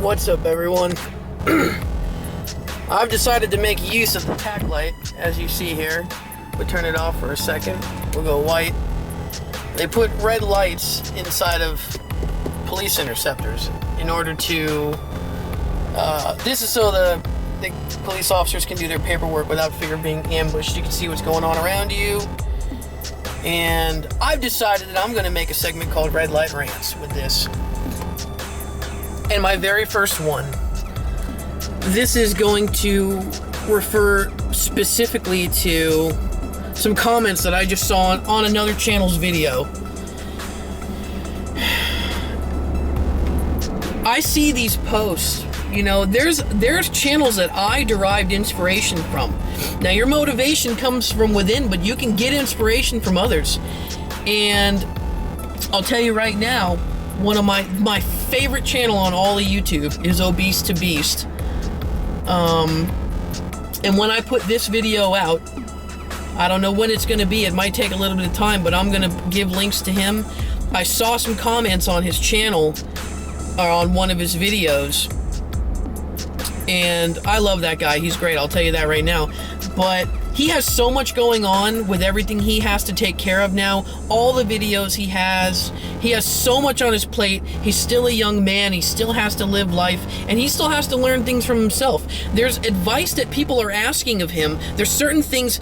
What's up, everyone? I've decided to make use of the tack light, as you see here. We'll turn it off for a second. We'll go white. They put red lights inside of police interceptors in order to... this is so the police officers can do their paperwork without fear of being ambushed. You can see what's going on around you. And I've decided that I'm going to make a segment called Red Light Rants with this. And my very first one, this is going to refer specifically to some comments that I just saw on another channel's video. I see these posts, you know, there's channels that I derived inspiration from. Now, your motivation comes from within, but you can get inspiration from others. And I'll tell you right now, one of my favorite channel on all of YouTube is Obese To Beast. And when I put this video out, I don't know when it's going to be. It might take a little bit of time, but I'm going to give links to him. I saw some comments on his channel, or on one of his videos, and I love that guy. He's great, I'll tell you that right now. But he has so much going on with everything he has to take care of now. All the videos he has so much on his plate. He's still a young man. He still has to live life, and he still has to learn things from himself. There's advice that people are asking of him. There's certain things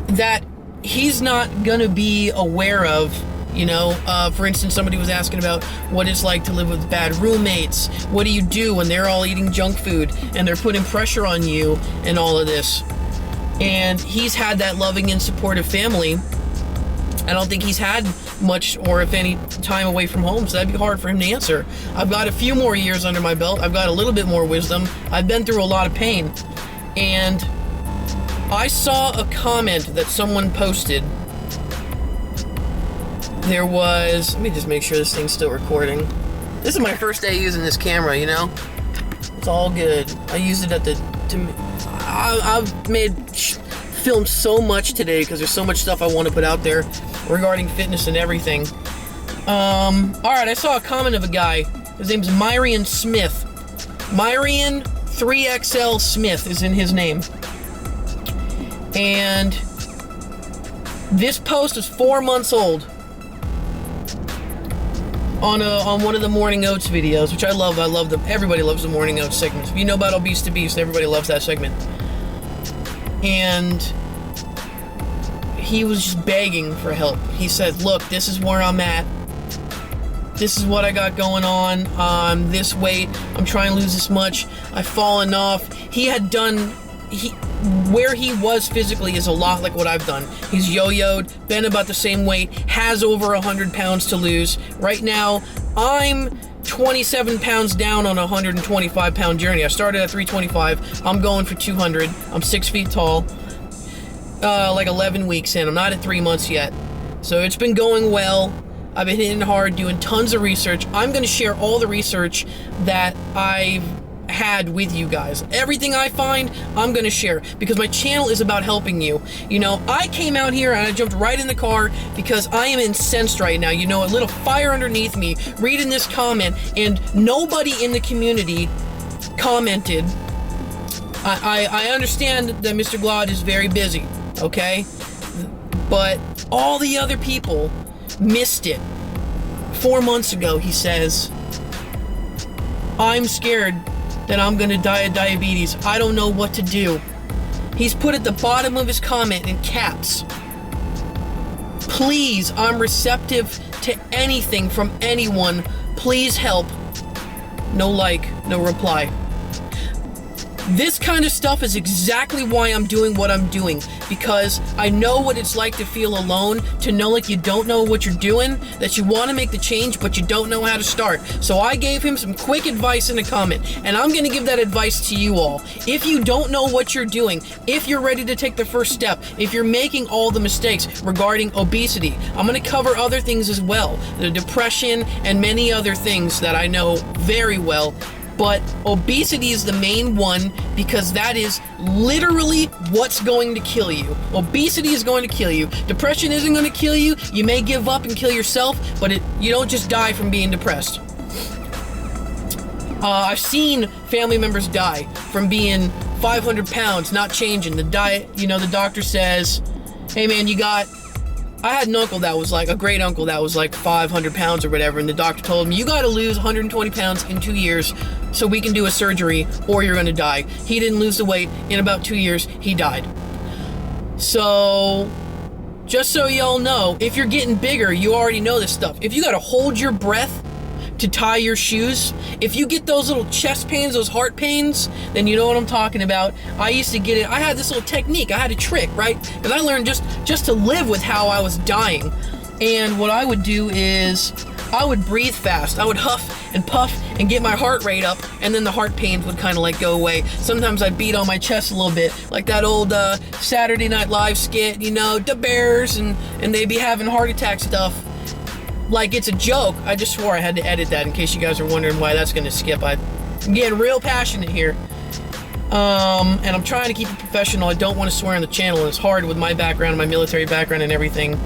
that he's not gonna be aware of. You know, for instance, somebody was asking about what it's like to live with bad roommates. What do you do when they're all eating junk food and they're putting pressure on you and all of this? And he's had that loving and supportive family. I don't think he's had much, or if any, time away from home, so that'd be hard for him to answer. I've got a few more years under my belt. I've got a little bit more wisdom. I've been through a lot of pain. And I saw a comment that someone posted. There was, let me just make sure this thing's still recording. This is my first day using this camera, you know? It's all good. I used it I've filmed so much today because there's so much stuff I want to put out there regarding fitness and everything. Alright, I saw a comment of a guy. His name's Myrian Smith. Myrian 3XL Smith is in his name. And this post is 4 months old. On one of the Morning Oats videos, which I love. I love them. Everybody loves the Morning Oats segments. If you know about Obese To Beast, everybody loves that segment. And he was just begging for help. He said, look, this is where I'm at. This is what I got going on. I'm this weight. I'm trying to lose this much. I've fallen off. He had done... where he was physically is a lot like what I've done. He's yo-yoed, been about the same weight, has over 100 pounds to lose. Right now, I'm 27 pounds down on a 125 pound journey. I started at 325, I'm going for 200. I'm 6 feet tall, like 11 weeks in. I'm not at 3 months yet. So it's been going well. I've been hitting hard, doing tons of research. I'm gonna share all the research that I've had with you guys. Everything I find, I'm gonna share, because my channel is about helping you. You know, I came out here and I jumped right in the car because I am incensed right now. You know, a little fire underneath me reading this comment, and nobody in the community commented. I understand that Mr. Glaude is very busy, okay? But all the other people missed it. 4 months ago, he says, I'm scared that I'm gonna die of diabetes. I don't know what to do. He's put at the bottom of his comment in caps, please, I'm receptive to anything from anyone. Please help. No like, no reply. This kind of stuff is exactly why I'm doing what I'm doing, because I know what it's like to feel alone, to know like you don't know what you're doing, that you want to make the change, but you don't know how to start. So I gave him some quick advice in a comment, and I'm going to give that advice to you all. If you don't know what you're doing, if you're ready to take the first step, if you're making all the mistakes regarding obesity, I'm going to cover other things as well, the depression and many other things that I know very well. But obesity is the main one, because that is literally what's going to kill you. Obesity is going to kill you. Depression isn't going to kill you. You may give up and kill yourself, but you don't just die from being depressed. I've seen family members die from being 500 pounds, not changing. The diet, the doctor says, hey man, I had an uncle that was like, a great uncle that was like 500 pounds or whatever, and the doctor told him, you got to lose 120 pounds in 2 years so we can do a surgery or you're going to die. He didn't lose the weight. In about 2 years, he died. So, just so y'all know, if you're getting bigger, you already know this stuff. If you got to hold your breath to tie your shoes, if you get those little chest pains, those heart pains, then you know what I'm talking about. I used to get it. I had this little technique. I had a trick, right? Because I learned just to live with how I was dying. And what I would do is I would breathe fast. I would huff and puff and get my heart rate up, and then the heart pains would kind of like go away. Sometimes I'd beat on my chest a little bit, like that old Saturday Night Live skit, the bears, and they'd be having heart attack stuff. Like it's a joke. I just swore I had to edit that in case you guys are wondering why that's going to skip. I'm getting real passionate here. And I'm trying to keep it professional. I don't want to swear on the channel, and it's hard with my background, my military background and everything.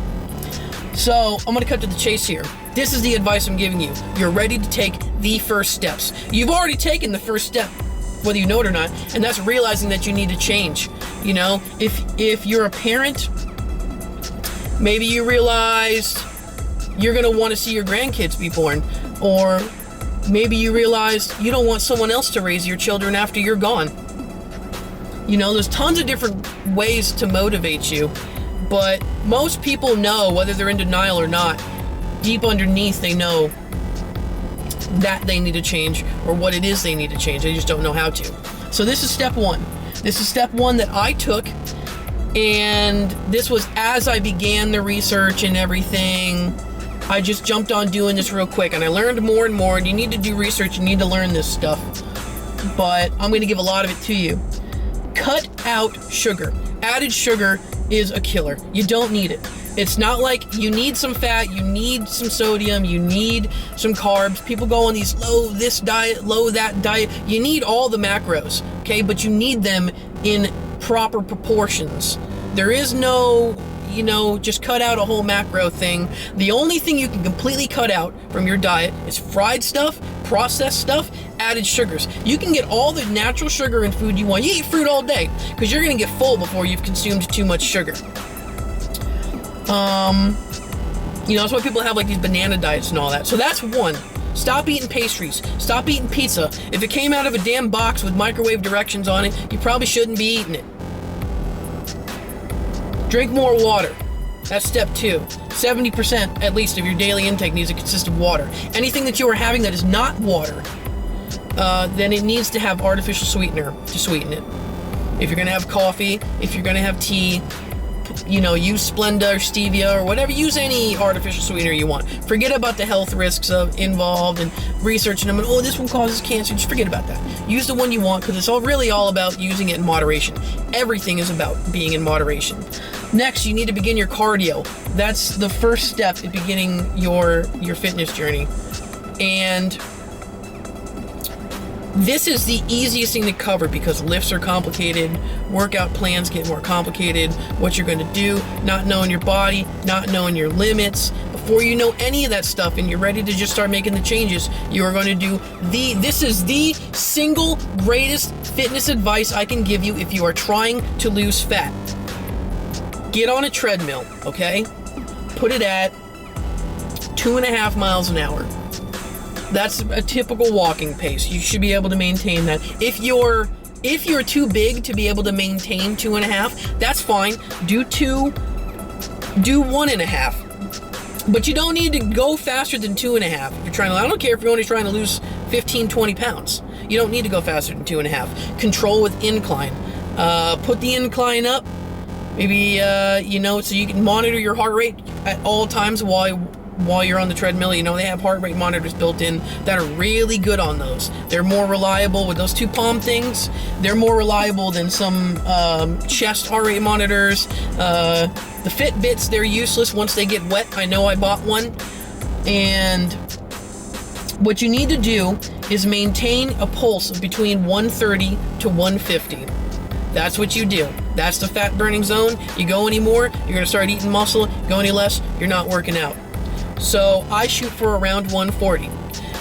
So I'm going to cut to the chase here. This is the advice I'm giving you. You're ready to take the first steps. You've already taken the first step, whether you know it or not, and that's realizing that you need to change. If you're a parent, maybe you realize you're going to want to see your grandkids be born, or maybe you realize you don't want someone else to raise your children after you're gone. There's tons of different ways to motivate you, but most people know, whether they're in denial or not, deep underneath they know that they need to change, or what it is they need to change. They just don't know how to. So this is step one. This is step one that I took, and this was as I began the research and everything. I just jumped on doing this real quick, and I learned more and more, and you need to do research, you need to learn this stuff. But I'm going to give a lot of it to you. Cut out sugar. Added sugar is a killer. You don't need it. It's not like you need some fat, you need some sodium, you need some carbs. People go on these low this diet, low that diet. You need all the macros, okay? But you need them in proper proportions. There is no just cut out a whole macro thing. The only thing you can completely cut out from your diet is fried stuff, processed stuff, added sugars. You can get all the natural sugar and food you want. You eat fruit all day because you're going to get full before you've consumed too much sugar. That's why people have like these banana diets and all that. So that's one. Stop eating pastries. Stop eating pizza. If it came out of a damn box with microwave directions on it, you probably shouldn't be eating it. Drink more water. That's step two. 70% at least of your daily intake needs to consist of water. Anything that you are having that is not water, then it needs to have artificial sweetener to sweeten it. If you're going to have coffee, if you're going to have tea, use Splenda or stevia or whatever. Use any artificial sweetener you want. Forget about the health risks involved and researching them. And, this one causes cancer. Just forget about that. Use the one you want, because it's really all about using it in moderation. Everything is about being in moderation. Next, you need to begin your cardio. That's the first step in beginning your fitness journey. And this is the easiest thing to cover because lifts are complicated, workout plans get more complicated, what you're going to do, not knowing your body, not knowing your limits. Before you know any of that stuff and you're ready to just start making the changes, you are going to do this is the single greatest fitness advice I can give you if you are trying to lose fat. Get on a treadmill, okay? Put it at 2.5 miles an hour. That's a typical walking pace. You should be able to maintain that. If you're too big to be able to maintain 2.5, that's fine. Do 1.5. But you don't need to go faster than 2.5. If you're I don't care if you're only trying to lose 15, 20 pounds. You don't need to go faster than 2.5. Control with incline. Put the incline up. Maybe, so you can monitor your heart rate at all times while you're on the treadmill. They have heart rate monitors built in that are really good on those. They're more reliable with those two palm things. They're more reliable than some chest heart rate monitors. The Fitbits, they're useless once they get wet. I know I bought one. And what you need to do is maintain a pulse of between 130 to 150. That's what you do. That's the fat burning zone. You go any more, you're going to start eating muscle. Go any less, you're not working out. So I shoot for around 140.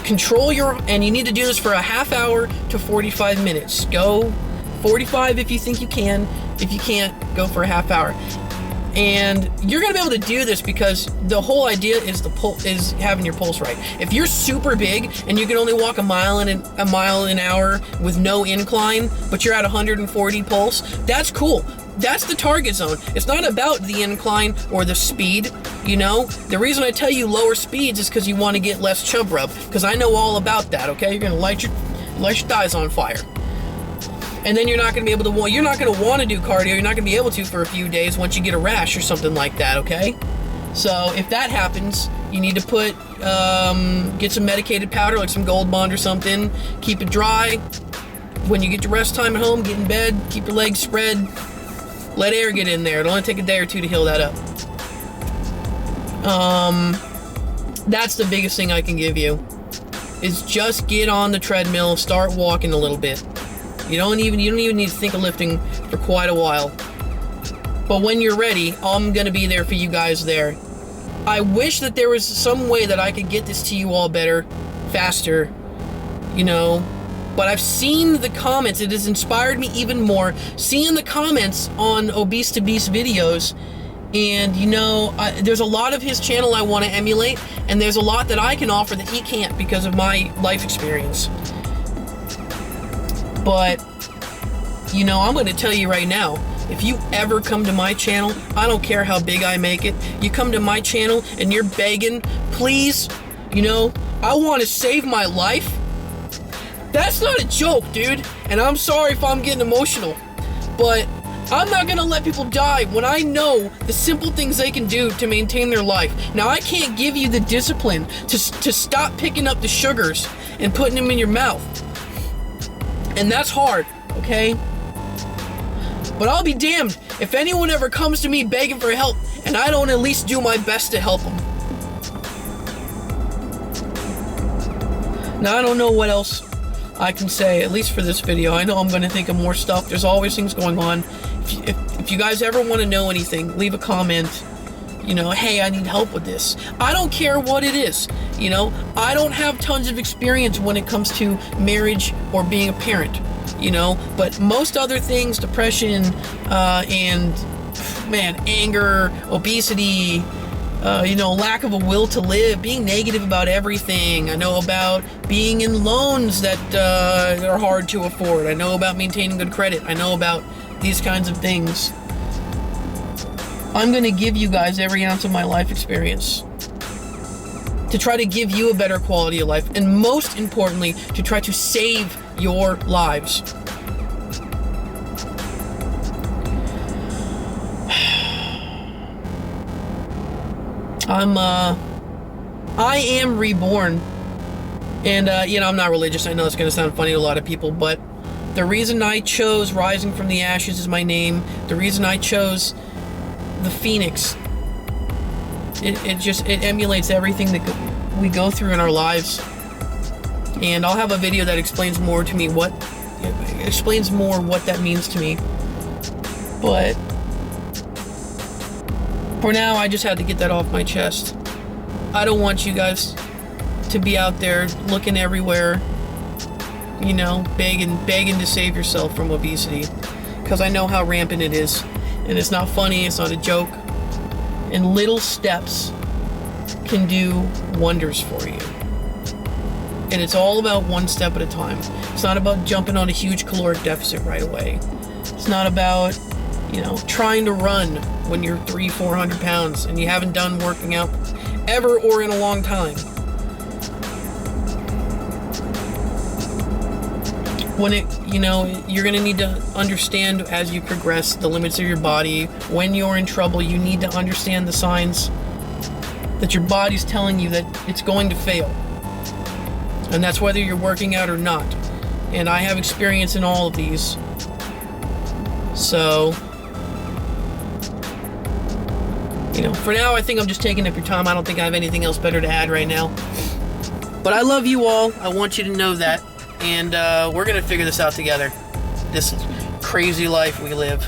control and you need to do this for a half hour to 45 minutes. Go 45 if you think you can. If you can't, go for a half hour. And you're gonna be able to do this because the whole idea is having your pulse right. If you're super big and you can only walk a mile an hour with no incline, but you're at 140 pulse, that's cool. That's the target zone. It's not about the incline or the speed, you know? The reason I tell you lower speeds is because you want to get less chub rub, because I know all about that, okay? You're gonna light your thighs on fire. And then you're not going to be able to, you're not going to want to do cardio, you're not going to be able to for a few days once you get a rash or something like that, okay? So if that happens, you need to get some medicated powder, like some Gold Bond or something, keep it dry. When you get your rest time at home, get in bed, keep your legs spread, let air get in there. It'll only take a day or two to heal that up. That's the biggest thing I can give you, is just get on the treadmill, start walking a little bit. You don't even need to think of lifting for quite a while. But when you're ready, I'm gonna be there for you guys there. I wish that there was some way that I could get this to you all better, faster, you know. But I've seen the comments. It has inspired me even more, seeing the comments on Obese To Beast videos. And you know, there's a lot of his channel I want to emulate, and there's a lot that I can offer that he can't because of my life experience. But, you know, I'm going to tell you right now, if you ever come to my channel, I don't care how big I make it, you come to my channel and you're begging, please, you know, I want to save my life. That's not a joke, dude. And I'm sorry if I'm getting emotional, but I'm not going to let people die when I know the simple things they can do to maintain their life. Now, I can't give you the discipline to stop picking up the sugars and putting them in your mouth. And that's hard, okay? But I'll be damned if anyone ever comes to me begging for help and I don't at least do my best to help them. Now, I don't know what else I can say, at least for this video. I know I'm going to think of more stuff. There's always things going on. If you guys ever want to know anything, leave a comment. You know, hey, I need help with this. I don't care what it is. You know, I don't have tons of experience when it comes to marriage or being a parent, you know, but most other things, depression, and, man, anger, obesity, you know, lack of a will to live, being negative about everything. I know about being in loans that are hard to afford. I know about maintaining good credit. I know about these kinds of things. I'm going to give you guys every ounce of my life experience to try to give you a better quality of life, and most importantly, to try to save your lives. I am reborn, and you know, I'm not religious. I know it's going to sound funny to a lot of people, but the reason I chose Rising from the Ashes as my name, the reason I chose the Phoenix, it emulates everything that we go through in our lives. And I'll have a video that explains more to me what that means to me. But for now, I just had to get that off my chest. I don't want you guys to be out there looking everywhere, you know, begging to save yourself from obesity, because I know how rampant it is. And it's not funny, it's not a joke. And little steps can do wonders for you. And it's all about one step at a time. It's not about jumping on a huge caloric deficit right away. It's not about, you know, trying to run when you're 300-400 pounds and you haven't done working out ever or in a long time. When you know, you're going to need to understand as you progress the limits of your body. When you're in trouble, you need to understand the signs that your body's telling you that it's going to fail. And that's whether you're working out or not. And I have experience in all of these. So, you know, for now, I think I'm just taking up your time. I don't think I have anything else better to add right now. But I love you all. I want you to know that. And we're going to figure this out together. This crazy life we live.